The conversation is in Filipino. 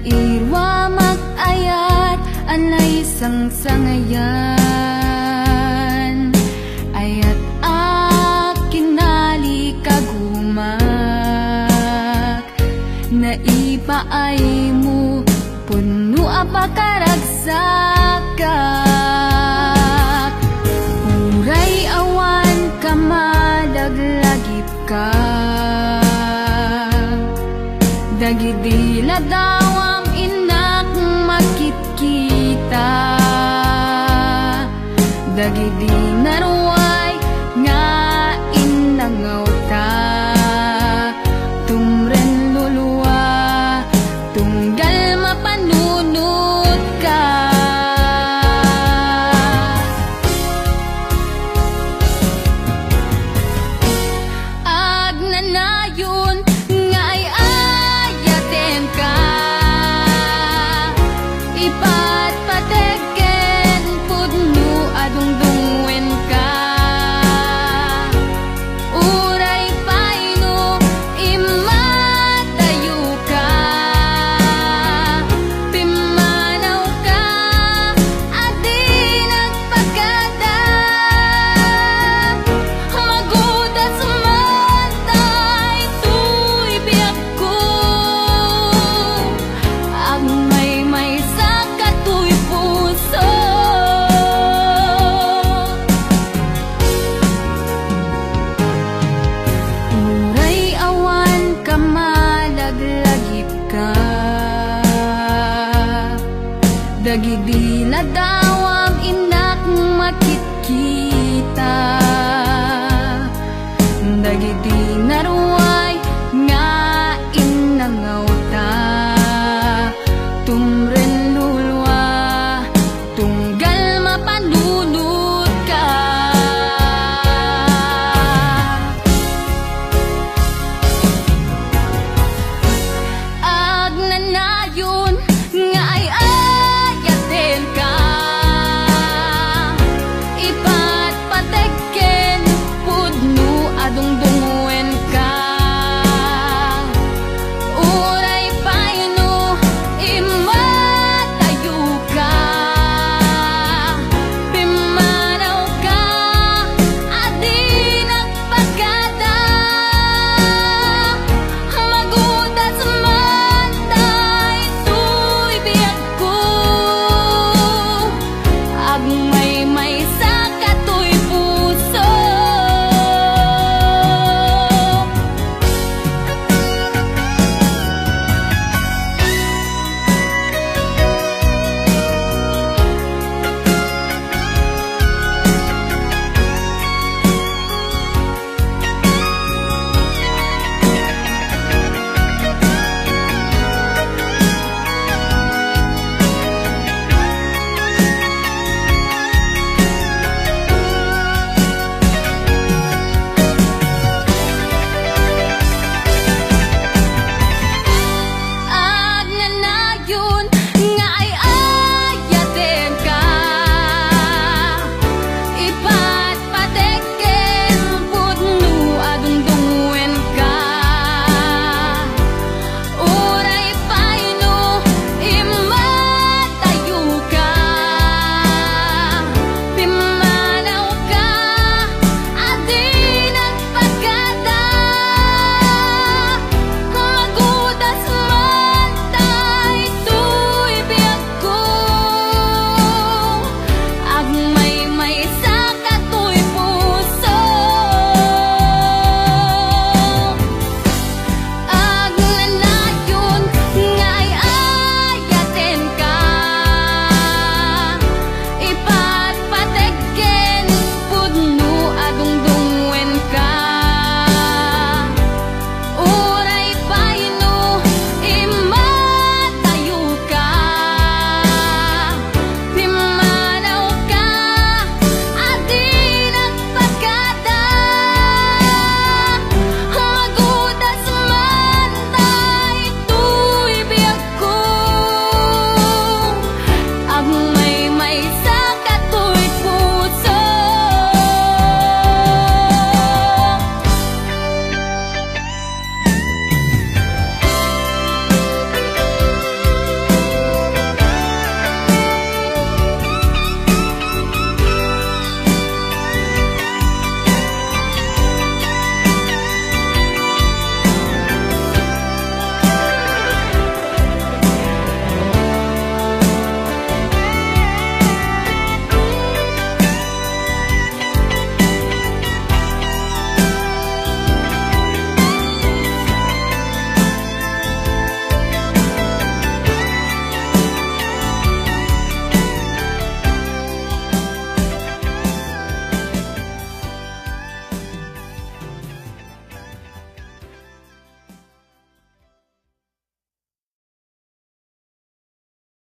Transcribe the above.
irwa mag-ayat anay sang-sangayan ayat kinali kagumak na ipaay mo puno apakaragsakak uray awan ka malaglagip ka dagidila daw ang inak makikita dagidi naruay nga inangaw ta tumren luluwa tunggal mapanunot ka agnanayon nga ay ayaten ka ipatpateken pudno adungdungwen ka uray paino imatayo ka pimanaw ka adi nagpagada magudat sumantay tuy biyak ko ang may sa katuy puso uray awan ka malaglagip ka dagidi